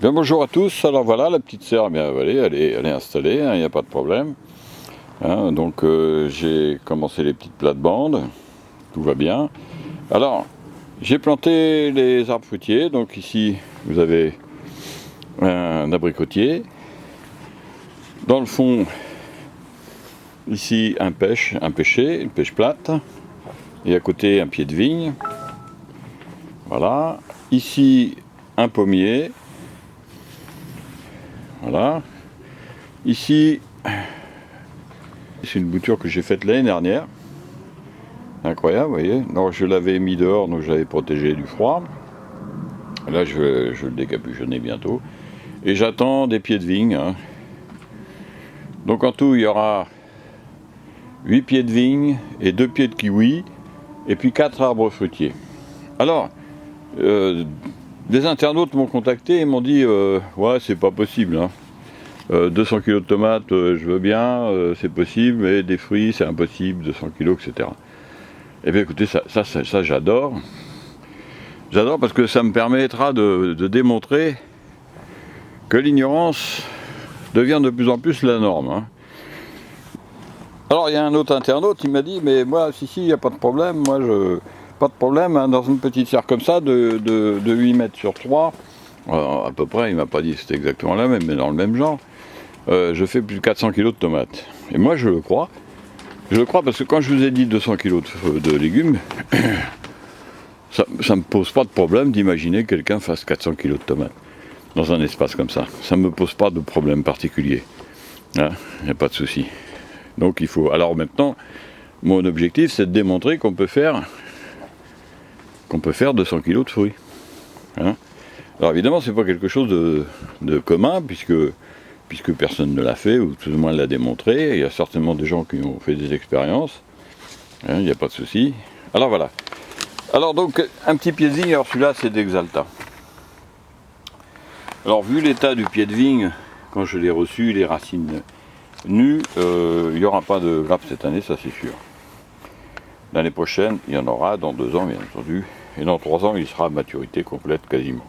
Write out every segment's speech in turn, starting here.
Bien, bonjour à tous. Alors voilà, la petite serre, bien, elle est installée, il n'y a pas de problème. Donc j'ai commencé les petites plates-bandes, tout va bien. Alors, j'ai planté les arbres fruitiers, donc ici vous avez un abricotier. Dans le fond, ici une pêche plate, et à côté un pied de vigne. Voilà. Ici un pommier. Voilà. Ici, c'est une bouture que j'ai faite l'année dernière. Incroyable, vous voyez. Non, je l'avais mis dehors, donc je l'avais protégé du froid. Là, je vais le décapuchonner bientôt. Et j'attends des pieds de vigne. Donc en tout, il y aura 8 pieds de vigne et 2 pieds de kiwi, et puis 4 arbres fruitiers. Alors, des internautes m'ont contacté et m'ont dit ouais, c'est pas possible. 200 kg de tomates, je veux bien, c'est possible, mais des fruits, c'est impossible, 200 kg, etc. Eh bien écoutez, ça j'adore. J'adore parce que ça me permettra de démontrer que l'ignorance devient de plus en plus la norme. Alors il y a un autre internaute, il m'a dit, mais moi, si, il n'y a pas de problème, pas de problème, dans une petite serre comme ça, de 8 mètres sur 3, à peu près, il m'a pas dit que c'était exactement la même, mais dans le même genre, je fais plus de 400 kg de tomates. Et moi je le crois. Je le crois parce que quand je vous ai dit 200 kg de légumes, ça ne me pose pas de problème d'imaginer que quelqu'un fasse 400 kg de tomates dans un espace comme ça. Ça ne me pose pas de problème particulier. Il n'y a pas de souci. Donc il faut. Alors maintenant, mon objectif c'est de démontrer qu'on peut faire 200 kg de fruits. Alors évidemment, c'est pas quelque chose de commun puisque personne ne l'a fait, ou tout au moins l'a démontré. Il y a certainement des gens qui ont fait des expériences. Il n'y a pas de souci. Alors voilà. Alors donc, un petit pied de vigne, alors celui-là c'est d'Exalta. Alors vu l'état du pied de vigne, quand je l'ai reçu, les racines nues, il n'y aura pas de grappe cette année, ça c'est sûr. L'année prochaine, il y en aura, dans 2 ans bien entendu, et dans 3 ans, il sera à maturité complète quasiment.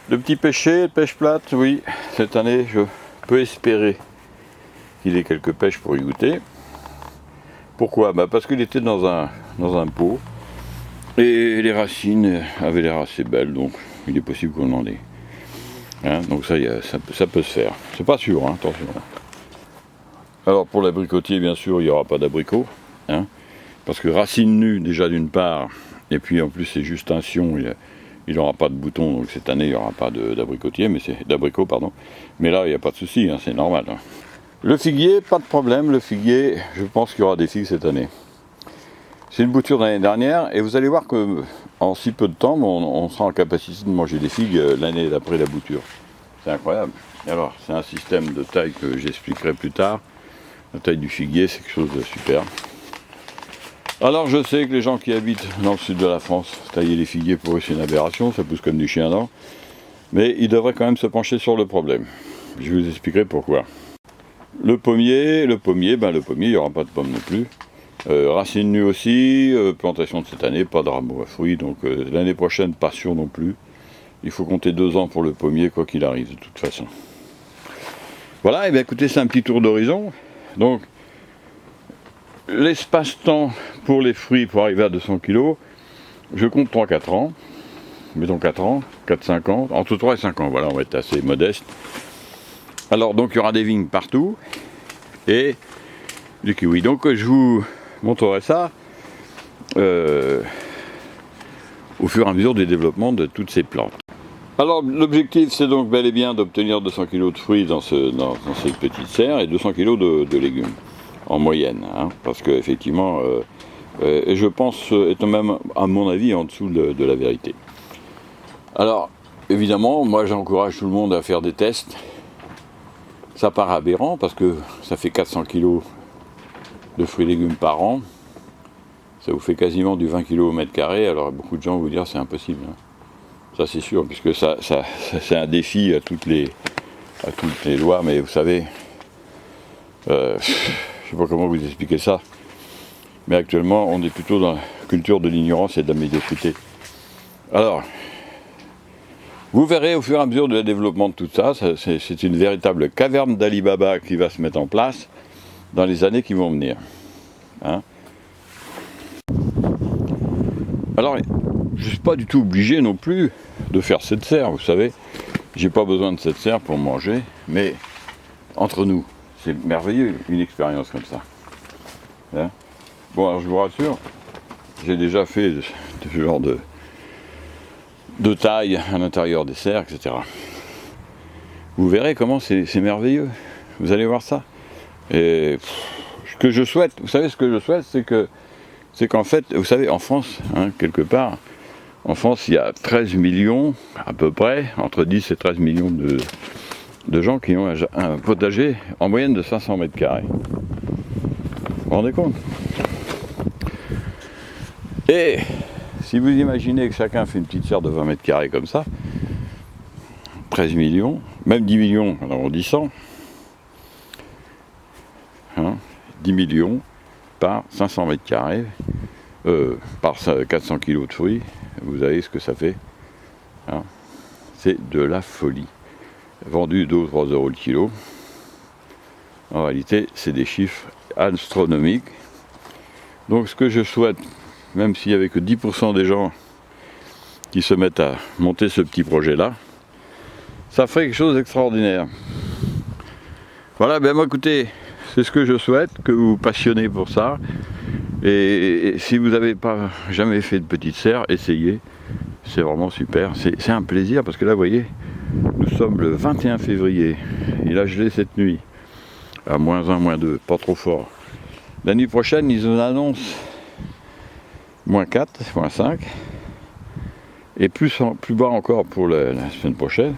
Le petit pêcher, pêche plate, oui, cette année, je peux espérer qu'il ait quelques pêches pour y goûter. Pourquoi ? Parce qu'il était dans un pot, et les racines avaient l'air assez belles, donc il est possible qu'on en ait. Donc ça peut se faire. C'est pas sûr, attention. Alors pour l'abricotier, bien sûr, il n'y aura pas d'abricot, parce que racines nues, déjà d'une part, et puis en plus c'est juste un sion, il n'aura pas de bouton, donc cette année il n'y aura pas d'abricot, pardon. Mais là il n'y a pas de souci, c'est normal. Le figuier, pas de problème, le figuier, je pense qu'il y aura des figues cette année. C'est une bouture de l'année dernière, et vous allez voir que en si peu de temps, on sera en capacité de manger des figues l'année d'après la bouture. C'est incroyable. Alors, c'est un système de taille que j'expliquerai plus tard. La taille du figuier, c'est quelque chose de super. Alors, je sais que les gens qui habitent dans le sud de la France, tailler les figuiers pour eux c'est une aberration, ça pousse comme du chien dent. Mais ils devraient quand même se pencher sur le problème. Je vous expliquerai pourquoi. Le pommier, il n'y aura pas de pommes non plus. Racines nues aussi, plantation de cette année, pas d'arbres à fruits, donc l'année prochaine, pas sûr non plus. Il faut compter 2 ans pour le pommier, quoi qu'il arrive, de toute façon. Voilà, et bien écoutez, c'est un petit tour d'horizon. Donc, l'espace-temps pour les fruits, pour arriver à 200 kg, je compte 3-4 ans. Mettons 4 ans, 4-5 ans, entre 3 et 5 ans, voilà, on va être assez modeste. Alors, donc, il y aura des vignes partout, et du kiwi. Donc, je vous montrerai ça au fur et à mesure du développement de toutes ces plantes. Alors l'objectif c'est donc bel et bien d'obtenir 200 kg de fruits dans cette petite serre et 200 kg de légumes en moyenne, parce que effectivement, et je pense étant même à mon avis en dessous de la vérité. Alors évidemment, moi j'encourage tout le monde à faire des tests. Ça paraît aberrant parce que ça fait 400 kg de fruits et légumes par an. Ça vous fait quasiment du 20 kg au mètre carré, alors beaucoup de gens vont vous dire c'est impossible. Ça c'est sûr, puisque ça c'est un défi à toutes les lois, mais vous savez, je ne sais pas comment vous expliquer ça, mais actuellement on est plutôt dans la culture de l'ignorance et de la médiocrité. Alors, Vous verrez au fur et à mesure du développement de tout ça, c'est une véritable caverne d'Ali Baba qui va se mettre en place dans les années qui vont venir. Hein? Alors, je ne suis pas du tout obligé non plus de faire cette serre, vous savez. J'ai pas besoin de cette serre pour manger, mais entre nous, c'est merveilleux une expérience comme ça. Hein? Bon, alors je vous rassure, j'ai déjà fait ce genre de taille à l'intérieur des serres, etc. Vous verrez comment c'est merveilleux. Vous allez voir ça. Et ce que je souhaite, vous savez ce que je souhaite, c'est qu'en fait, vous savez, en France, hein, quelque part, en France, il y a 13 millions, à peu près, entre 10 et 13 millions de gens qui ont un potager en moyenne de 500 mètres carrés. Vous vous rendez compte? Et si vous imaginez que chacun fait une petite serre de 20 mètres carrés comme ça, 13 millions, même 10 millions en arrondissant, hein, 10 millions par 500 mètres carrés, par 400 kilos de fruits, vous savez ce que ça fait. Hein, c'est de la folie. Vendu 2 ou 3 euros le kilo. En réalité, c'est des chiffres astronomiques. Donc ce que je souhaite, même s'il n'y avait que 10% des gens qui se mettent à monter ce petit projet-là, ça ferait quelque chose d'extraordinaire. Voilà, ben moi écoutez, c'est ce que je souhaite, que vous vous passionnez pour ça. Et si vous n'avez pas jamais fait de petite serre, essayez. C'est vraiment super. C'est un plaisir parce que là, vous voyez, nous sommes le 21 février. Il a gelé cette nuit. À -1, -2, pas trop fort. La nuit prochaine, ils nous annoncent -4, -5. Et plus bas encore pour la semaine prochaine.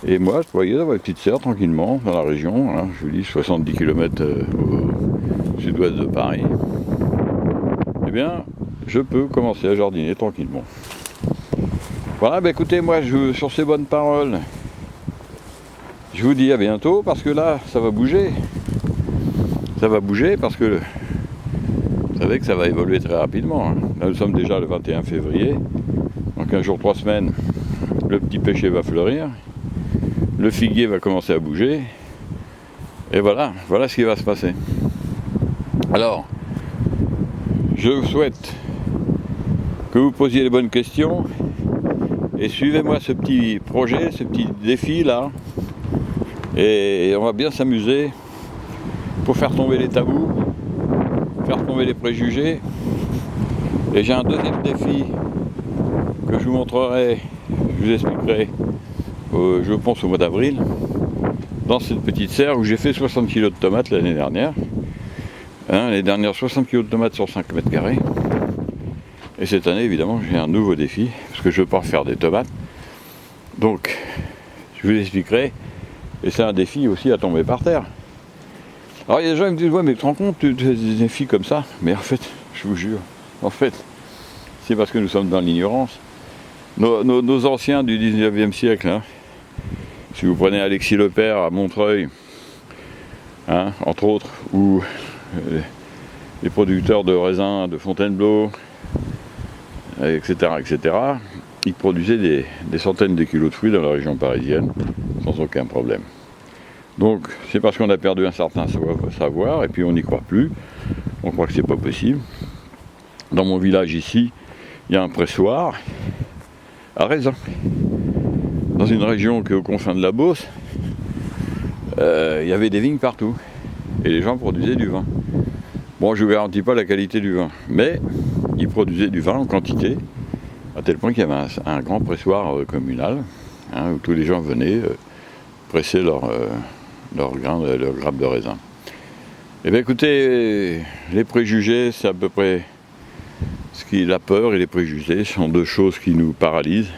Et moi, vous voyez, dans ma petite serre, tranquillement, dans la région, hein, je vous dis 70 km au sud-ouest de Paris, eh bien, je peux commencer à jardiner tranquillement. Voilà, ben écoutez, moi, sur ces bonnes paroles, je vous dis à bientôt, parce que là, ça va bouger. Ça va bouger, parce que vous savez que ça va évoluer très rapidement. Hein. Là, nous sommes déjà le 21 février. Dans 15 jours, 3 semaines, le petit pêcher va fleurir. Le figuier va commencer à bouger. Et voilà ce qui va se passer. Alors, je vous souhaite que vous posiez les bonnes questions et suivez-moi ce petit projet, ce petit défi là. Et on va bien s'amuser pour faire tomber les tabous, faire tomber les préjugés. Et j'ai un deuxième défi que je vous montrerai, je vous expliquerai, je pense au mois d'avril, dans cette petite serre où j'ai fait 60 kg de tomates l'année dernière. Hein, les dernières 60 kg de tomates sur 5 mètres carrés. Et cette année, évidemment, j'ai un nouveau défi, parce que je ne veux pas refaire des tomates. Donc, je vous expliquerai. Et c'est un défi aussi à tomber par terre. Alors, il y a des gens qui me disent, ouais, mais tu te rends compte, tu fais des défis comme ça? Mais en fait, je vous jure, en fait, c'est parce que nous sommes dans l'ignorance. Nos anciens du 19e siècle, hein, si vous prenez Alexis Le Père à Montreuil, hein, entre autres, ou les producteurs de raisins de Fontainebleau, etc., ils produisaient des centaines de kilos de fruits dans la région parisienne, sans aucun problème. Donc, c'est parce qu'on a perdu un certain savoir, et puis on n'y croit plus, on croit que c'est pas possible. Dans mon village ici, il y a un pressoir à raisin. Dans une région qui est aux confins de la Beauce, il y avait des vignes partout, et les gens produisaient du vin. Bon, je ne vous garantis pas la qualité du vin, mais ils produisaient du vin en quantité, à tel point qu'il y avait un grand pressoir communal, hein, où tous les gens venaient presser leur grappe de raisin. Eh bien écoutez, les préjugés, c'est à peu près la peur et les préjugés sont deux choses qui nous paralysent.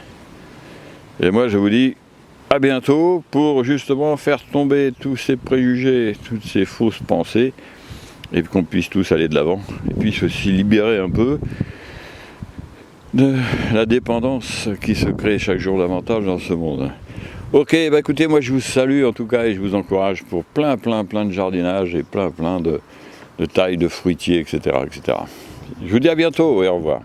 Et moi je vous dis à bientôt pour justement faire tomber tous ces préjugés, toutes ces fausses pensées, et qu'on puisse tous aller de l'avant, et puis aussi libérer un peu de la dépendance qui se crée chaque jour davantage dans ce monde. Ok, bah écoutez, moi je vous salue en tout cas et je vous encourage pour plein de jardinage et plein de tailles de fruitiers, etc. Je vous dis à bientôt et au revoir.